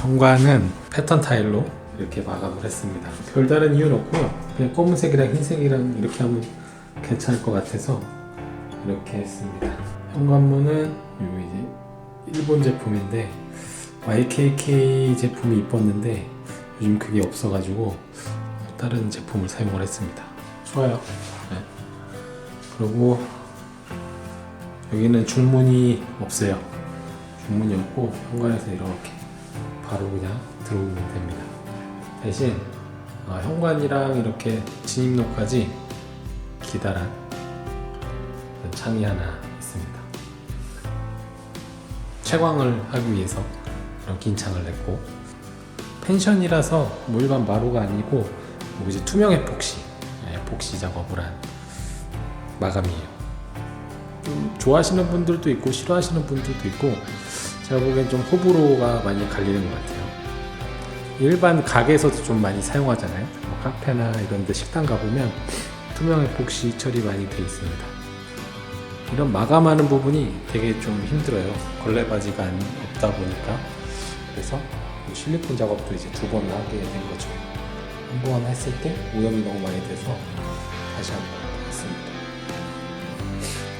현관은 패턴 타일로 이렇게 마감을 했습니다. 별다른 이유는 없고요. 그냥 검은색이랑 흰색이랑 이렇게 하면 괜찮을 것 같아서 이렇게 했습니다. 현관문은 요 이제 일본 제품인데 YKK 제품이 이뻤는데 요즘 그게 없어가지고 다른 제품을 사용을 했습니다. 좋아요. 네. 그리고 여기는 중문이 없어요. 중문이 없고 현관에서 이렇게 바로 그냥 들어오면 됩니다. 대신 현관이랑 이렇게 진입로까지 기다란 창이 하나 있습니다. 채광을 하기 위해서 이런 긴 창을 냈고, 펜션이라서 뭐 일반 마루가 아니고 뭐 이제 투명 에폭시, 에폭시 작업을 한 마감이에요. 좀 좋아하시는 분들도 있고 싫어하시는 분들도 있고, 제가 보기엔 좀 호불호가 많이 갈리는 것 같아요. 일반 가게에서도 좀 많이 사용하잖아요. 뭐 카페나 이런 데 식당 가보면 투명 에폭시 처리 많이 돼 있습니다. 이런 마감하는 부분이 되게 좀 힘들어요. 걸레바지가 없다 보니까. 그래서 실리콘 작업도 이제 2번 하게 된 거죠. 한 번 했을 때 오염이 너무 많이 돼서 다시 한 번 했습니다.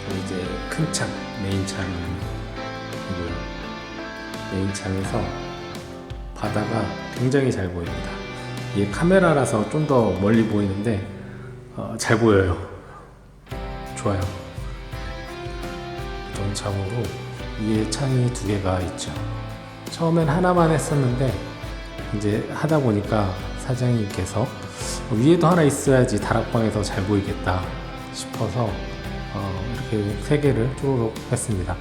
그리고 이제 큰 창, 메인 창이고요. 메인 창에서 바다가 굉장히 잘 보입니다. 이게 카메라라서 좀 더 멀리 보이는데 잘 보여요. 좋아요. 전창으로 위에 창이 2개가 있죠. 처음엔 하나만 했었는데 이제 하다 보니까 사장님께서 위에도 하나 있어야지 다락방에서 잘 보이겠다 싶어서 이렇게 3개를 쪼르륵 했습니다.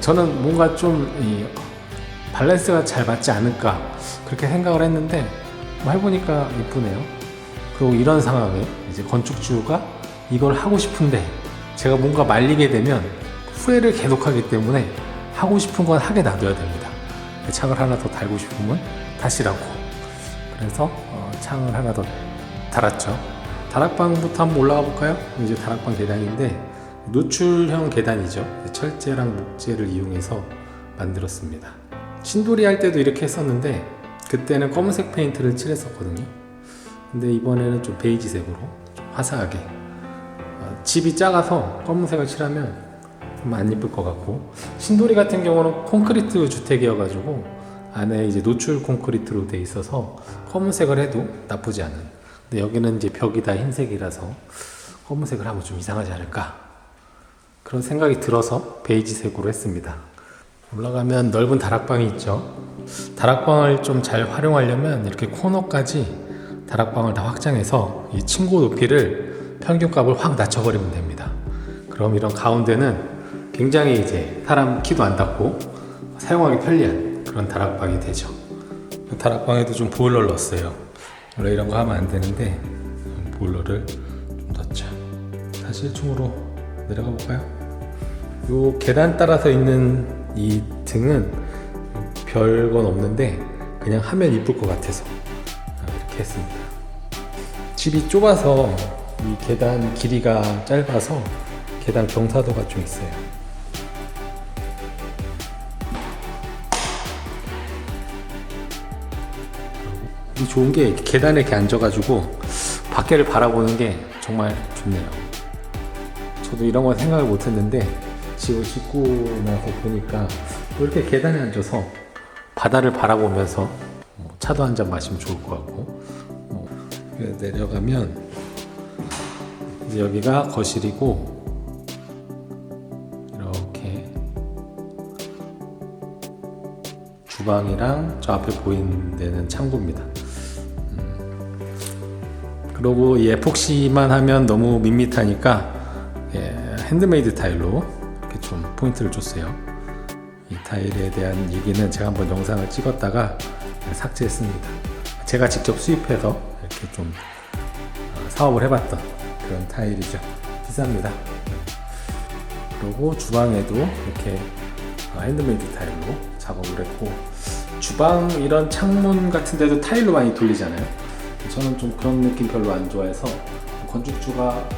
저는 뭔가 좀 밸런스가 잘 맞지 않을까 그렇게 생각을 했는데 해보니까 이쁘네요. 그리고 이런 상황에 이제 건축주가 이걸 하고 싶은데 제가 뭔가 말리게 되면 후회를 계속하기 때문에 하고 싶은 건 하게 놔둬야 됩니다. 창을 하나 더 달고 싶으면 다시라고. 그래서 창을 하나 더 달았죠. 다락방부터 한번 올라가 볼까요? 이제 다락방 계단인데 노출형 계단이죠. 철제랑 목재를 이용해서 만들었습니다. 신도리 할 때도 이렇게 했었는데 그때는 검은색 페인트를 칠했었거든요. 근데 이번에는 좀 베이지색으로 좀 화사하게. 집이 작아서 검은색을 칠하면 좀 안 이쁠 것 같고, 신도리 같은 경우는 콘크리트 주택이어가지고 안에 이제 노출 콘크리트로 돼 있어서 검은색을 해도 나쁘지 않은. 근데 여기는 이제 벽이 다 흰색이라서 검은색을 하면 좀 이상하지 않을까 그런 생각이 들어서 베이지색으로 했습니다. 올라가면 넓은 다락방이 있죠. 다락방을 좀 잘 활용하려면 이렇게 코너까지 다락방을 다 확장해서 이 층고 높이를 평균값을 확 낮춰버리면 됩니다. 그럼 이런 가운데는 굉장히 이제 사람 키도 안 닿고 사용하기 편리한 그런 다락방이 되죠. 다락방에도 좀 보일러를 넣었어요. 원래 이런 거 하면 안 되는데 보일러를 좀 넣었죠. 다시 1층으로 내려가 볼까요? 요 계단 따라서 있는 이 등은 별건 없는데 그냥 하면 이쁠 것 같아서 이렇게 했습니다. 집이 좁아서 이 계단 길이가 짧아서 계단 경사도가 좀 있어요. 이 좋은 게 계단에 이렇게 앉아가지고 밖에를 바라보는 게 정말 좋네요. 저도 이런 건 생각을 못 했는데 집을 짓고 나서 보니까 이렇게 계단에 앉아서 바다를 바라보면서 차도 한 잔 마시면 좋을 것 같고, 내려가면 이제 여기가 거실이고 이렇게 주방이랑 저 앞에 보이는 데는 창고입니다. 그리고 이 에폭시만 하면 너무 밋밋하니까 핸드메이드 타일로 이렇게 좀 포인트를 줬어요. 이 타일에 대한 얘기는 제가 한번 영상을 찍었다가 삭제했습니다. 제가 직접 수입해서 이렇게 좀 사업을 해봤던 그런 타일이죠. 비쌉니다. 그리고 주방에도 이렇게 핸드메이드 타일로 작업을 했고, 주방 이런 창문 같은 데도 타일로 많이 돌리잖아요. 저는 좀 그런 느낌 별로 안 좋아해서 건축주가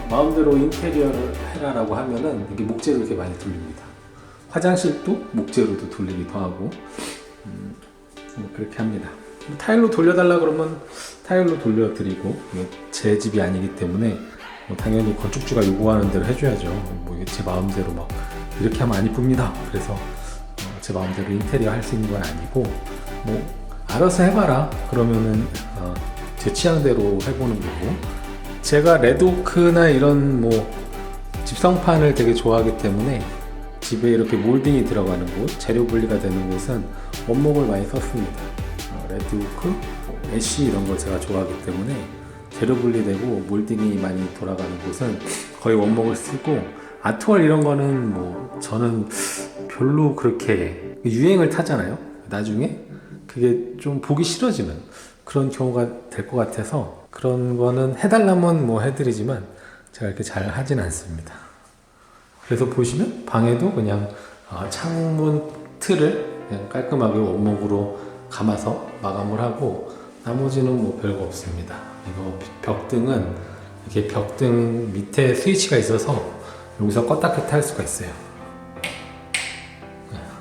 마음대로 인테리어를 해라라고 하면은 이게 목재로 이렇게 많이 돌립니다. 화장실도 목재로도 돌리기도 하고, 그렇게 합니다. 타일로 돌려달라 그러면 타일로 돌려드리고, 제 집이 아니기 때문에 당연히 건축주가 요구하는 대로 해줘야죠. 이게 제 마음대로 막 이렇게 하면 안 이쁩니다. 그래서 제 마음대로 인테리어 할 수 있는 건 아니고, 알아서 해봐라 그러면은 제 취향대로 해보는 거고, 제가 레드오크나 이런 집성판을 되게 좋아하기 때문에 집에 이렇게 몰딩이 들어가는 곳, 재료 분리가 되는 곳은 원목을 많이 썼습니다. 레드오크, 애쉬 이런 걸 제가 좋아하기 때문에 재료 분리되고 몰딩이 많이 돌아가는 곳은 거의 원목을 쓰고, 아트월 이런 거는 저는 별로 그렇게 유행을 타잖아요. 나중에 그게 좀 보기 싫어지는 그런 경우가 될 것 같아서, 그런 거는 해달라면 해드리지만 제가 이렇게 잘 하진 않습니다. 그래서 보시면 방에도 그냥 창문 틀을 그냥 깔끔하게 원목으로 감아서 마감을 하고, 나머지는 별거 없습니다. 이거 벽등은 이렇게 벽등 밑에 스위치가 있어서 여기서 껐다 켰다 할 수가 있어요.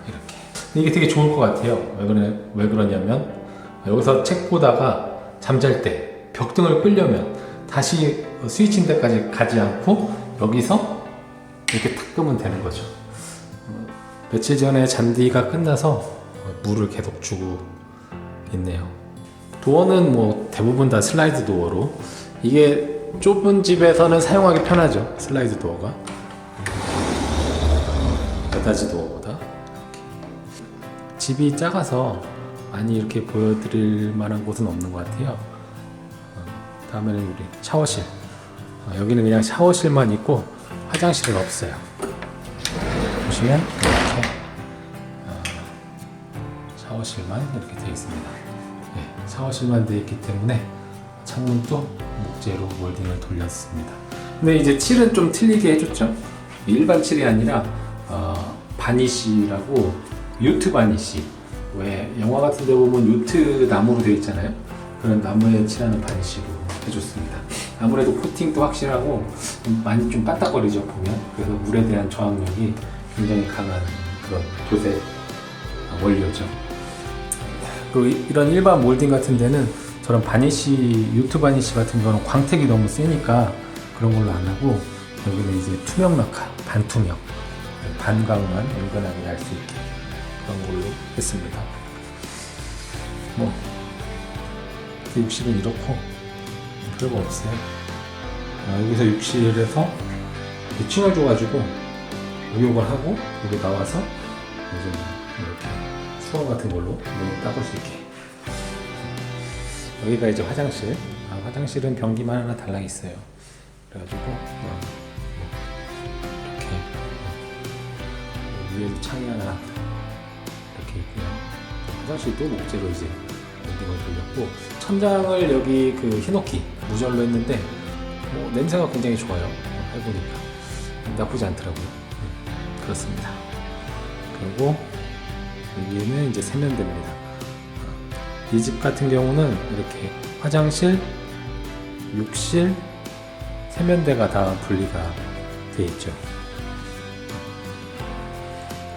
이렇게. 이게 되게 좋을 것 같아요. 왜 그러냐면, 여기서 책 보다가 잠잘 때 벽등을 끄려면 다시 스위치인데까지 가지 않고 여기서 이렇게 탁 끄면 되는 거죠. 며칠 전에 잔디가 끝나서 물을 계속 주고 있네요. 도어는 대부분 다 슬라이드 도어로, 이게 좁은 집에서는 사용하기 편하죠. 슬라이드 도어가 여닫이 도어보다. 집이 작아서 많이 이렇게 보여드릴 만한 곳은 없는 것 같아요. 다음에는 우리 샤워실. 여기는 그냥 샤워실만 있고 화장실은 없어요. 보시면 이렇게 샤워실만 이렇게 되어 있습니다. 샤워실만 되어 있기 때문에 창문도 목재로 몰딩을 돌렸습니다. 근데 이제 칠은 좀 틀리게 해줬죠. 일반 칠이 아니라 바니쉬라고, 요트 바니쉬. 왜 영화 같은 데 보면 요트 나무로 되어 있잖아요. 그런 나무에 칠하는 바니쉬로 해줬습니다. 아무래도 코팅도 확실하고 많이 좀 빠딱거리죠, 보면. 그래서 물에 대한 저항력이 굉장히 강한 그런 도색 원료죠. 그리고 이런 일반 몰딩 같은 데는 저런 바니쉬, 요트 바니쉬 같은 거는 광택이 너무 세니까 그런 걸로 안 하고, 여기는 이제 투명 낙하, 반투명, 반광만 은근하게 날 수 있게 그런 걸로 했습니다. 욕실은 이렇고 별거 없어요. 여기서 욕실에서 층을 줘가지고 목욕을 하고 여기 나와서 이제 이렇게 수건 같은 걸로 몸 닦을 수 있게. 여기가 이제 화장실. 화장실은 변기만 하나 달랑 있어요. 그래가지고 이렇게 위에도 창이 하나 이렇게 있고요. 화장실도 목재로 이제 밴딩을 돌렸고, 천장을 여기 그 히노키 무절로 했는데 냄새가 굉장히 좋아요. 해보니까 나쁘지 않더라고요. 그렇습니다. 그리고 여기는 이제 세면대입니다. 이 집 같은 경우는 이렇게 화장실, 욕실, 세면대가 다 분리가 되어 있죠.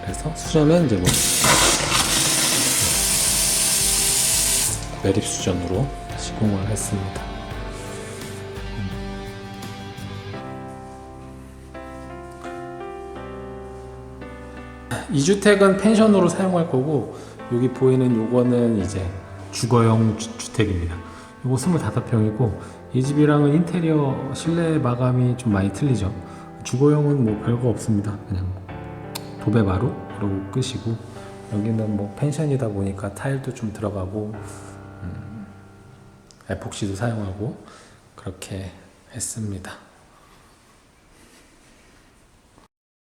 그래서 수전은 이제 매립 수전으로 시공을 했습니다. 이 주택은 펜션으로 사용할 거고, 여기 보이는 요거는 이제 주거용 주택입니다. 요거 25평이고, 이 집이랑은 인테리어 실내 마감이 좀 많이 틀리죠. 주거용은 별거 없습니다. 그냥 도배바로 그러고 끝이고, 여기는 펜션이다 보니까 타일도 좀 들어가고 에폭시도 사용하고 그렇게 했습니다.